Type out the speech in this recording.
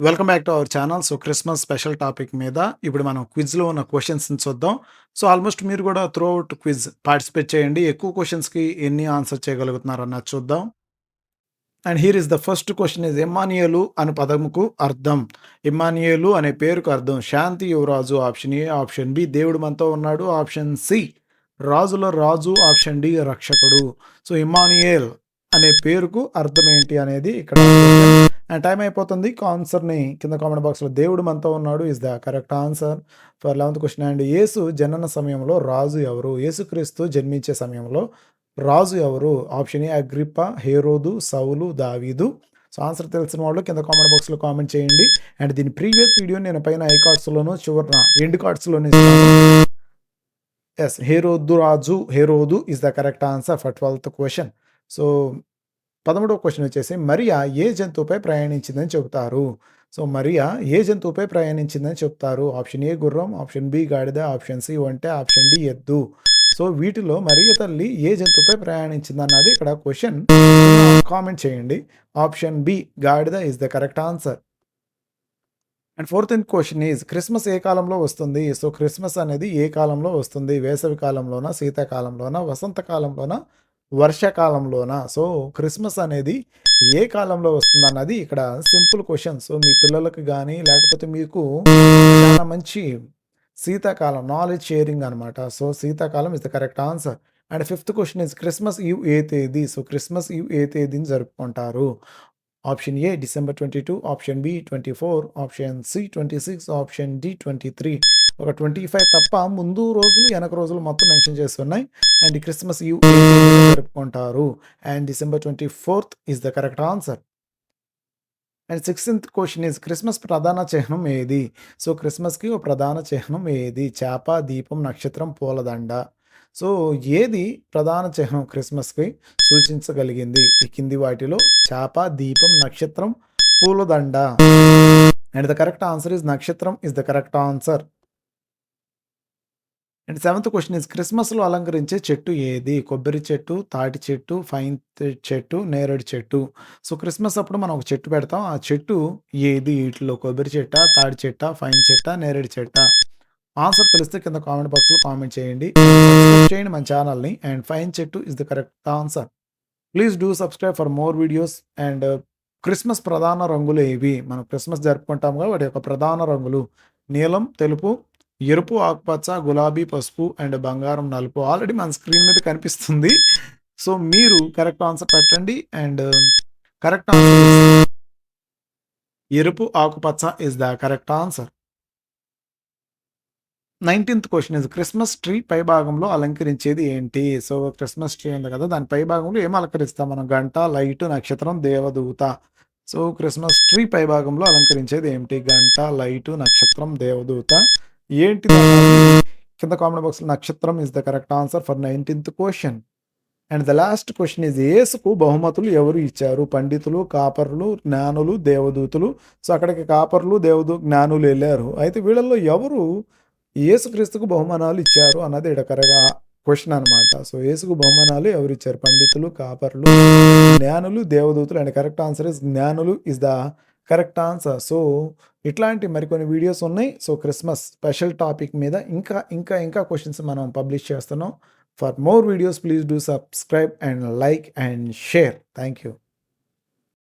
Welcome back to our channel. Christmas special topic మీద ఇప్పుడు మనం క్విజ్‌లో ఉన్న క్వెషన్స్‌ని చూద్దాం. ఆల్మోస్ట్ మీరు కూడా త్రూ ఔట్ క్విజ్ పార్టిసిపేట్ చేయండి. ఎక్కువ క్వెషన్స్‌కి ఎన్ని ఆన్సర్ చేయగలుగుతున్నారన్నది చూద్దాం. And here is the first question is Immanuel అనే పదముకు అర్థం. ఇమ్మానియేలు అనే పేరుకు అర్థం శాంతి యువరాజు. Option A. ఆప్షన్ బి దేవుడు మనతో ఉన్నాడు. ఆప్షన్ సి రాజుల రాజు. ఆప్షన్ డి రక్షకుడు. ఇమ్మానియేల్ అనే పేరుకు అర్థం ఏంటి అనేది ఇక్కడ క్వెషన్. అండ్ టైం అయిపోతుంది. ఆన్సర్‌ని కింద కామెంట్ బాక్స్‌లో దేవుడు మనతో ఉన్నాడు is the correct answer for 11th question. And యేసు జనన సమయంలో రాజు ఎవరు? యేసుక్రీస్తు జన్మించే సమయంలో రాజు ఎవరు? ఆప్షన్ ఏ అగ్రిప్ప, హేరోదు, సౌలు, దావీదు. ఆన్సర్ తెలిసిన వాళ్ళు కింద కామెంట్ బాక్స్‌లో కామెంట్ చేయండి. అండ్ దీని ప్రీవియస్ వీడియో నేను పైన ఐ కార్డ్స్‌లోను చివరన ఎండ్ కార్డ్స్‌లోను ఇస్తాను. యెస్, హేరోదు రాజు, హేరోదు is the correct answer for 12th question. So 13వ క్వెషన్ వచ్చేసి మరియా ఏ జంతువుపై ప్రయాణించిందని చెబుతారు? మరియా ఏ జంతువుపై ప్రయాణించిందని చెప్తారు? ఆప్షన్ ఏ గుర్రం, ఆప్షన్ బి గాడిద, ఆప్షన్ సి ఒంటె, ఆప్షన్ డి ఎద్దు. వీటిలో మరియ తల్లి ఏ జంతువుపై ప్రయాణించిందన్నది ఇక్కడ క్వెషన్. కామెంట్ చేయండి. ఆప్షన్ బి గాడిద is the correct answer. And 4th question is Christmas ఏ కాలంలో వస్తుంది? క్రిస్మస్ అనేది ఏ కాలంలో వస్తుంది? వేసవి కాలంలోనా, శీతాకాలంలోనా, వసంతకాలంలోనా, వర్షాకాలంలోనా? క్రిస్మస్ అనేది ఏ కాలంలో వస్తుందన్నది ఇక్కడ సింపుల్ క్వెషన్. మీ పిల్లలకు గానీ, లేకపోతే మీకు చాలా మంచి శీతాకాలం నాలెడ్జ్ షేరింగ్ అనమాట. శీతాకాలం is the correct answer. And 5th question is Christmas Eve ఏ తేదీ? క్రిస్మస్ ఈవ్ ఏ తేదీని జరుపుకుంటారు? Option A December 22, option B 24, option C 26, option D 23. ఒక 25 తప్ప ముందు రోజులు, వెనక రోజులు మొత్తం మెన్షన్ చేస్తున్నాయి. అండ్ క్రిస్మస్ ఈవ్ ఏ తేదీన జరుపుకుంటారు? And December 24th is the correct answer. And 6th question is Christmas ప్రధాన చిహ్నం ఏది? క్రిస్మస్‌కి ఒక ప్రధాన చిహ్నం ఏది? చేప, దీపం, నక్షత్రం, పూలదండ. ఏది ప్రధాన చిహ్నం క్రిస్మస్‌కి సూచించగలిగింది? ఈ కింది వాటిలో చేప, దీపం, నక్షత్రం, పూలదండ. And the correct answer is నక్షత్రం is the correct answer. And 7th question is క్రిస్మస్‌లో అలంకరించే చెట్టు ఏది? కొబ్బరి చెట్టు, తాటి చెట్టు, ఫైన్ చెట్టు, నేరేడు చెట్టు. క్రిస్మస్ అప్పుడు మనం ఒక చెట్టు పెడతాం. ఆ చెట్టు ఏది? ఈటిలో కొబ్బరి చెట్టా, తాటి చెట్టా, ఫైన్ చెట్టా, నేరేడు చెట్టా? ఆన్సర్ తెలిస్తే కింద కామెంట్ బాక్స్‌లో కామెంట్ చేయండి. సబ్స్క్రైబ్ చేయండి మన ఛానల్‌ని. అండ్ ఫైన్ చెట్టు is the correct answer. Please do subscribe for more videos. And Christmas ప్రధాన రంగులు ఏవి? మనం క్రిస్మస్ జరుపుకుంటాముగా, వాటి యొక్క ప్రధాన రంగులు నీలం, తెలుపు, ఎరుపు, ఆకుపచ్చ, గులాబీ, పసుపు అండ్ బంగారం, నలుపు. ఆల్రెడీ మన స్క్రీన్ మీద కనిపిస్తుంది. మీరు కరెక్ట్ ఆన్సర్ పెట్టండి. అండ్ కరెక్ట్ ఆన్సర్ ఎరుపు, ఆకుపచ్చ is the correct answer. 19th question is Christmas tree పైభాగంలో అలంకరించేది ఏంటి? క్రిస్మస్ ట్రీ ఉంది కదా! దాని పైభాగంలో ఏం అలంకరిస్తాం మనం? గంట, లైటు, నక్షత్రం, దేవదూత. క్రిస్మస్ ట్రీ పైభాగంలో అలంకరించేది ఏమిటి? గంట, లైటు, నక్షత్రం, దేవదూత. ఏంటిదన్నది కింద కామెంట్ బాక్స్‌లో నక్షత్రం is the correct answer for 19th question. And the last question is యేసుకు బహుమతులు ఎవరు ఇచ్చారు? పండితులు, కాపరులు, జ్ఞానులు, దేవదూతులు. అక్కడికి కాపరులు, జ్ఞానులు ఎళ్లారు. అయితే వీళ్ళలో ఎవరు యేసుక్రీస్తుకు బహుమానాలు ఇచ్చారు అన్నది ఇక్కడ క్వెషన్ అనమాట. యేసుకు బహుమానాలు ఎవరిచ్చారు? పండితులు, కాపరులు, జ్ఞానులు, దేవదూతులు. అండ్ కరెక్ట్ ఆన్సర్ ఇస్ జ్ఞానులు ఇస్ ద కరెక్ట్ ఆన్సర్. ఇట్లాంటి మరికొన్ని వీడియోస్ ఉన్నాయి. క్రిస్మస్ స్పెషల్ టాపిక్ మీద ఇంకా క్వెషన్స్ మనం పబ్లిష్ చేస్తున్నాం. For more videos please do subscribe and like and share. Thank you.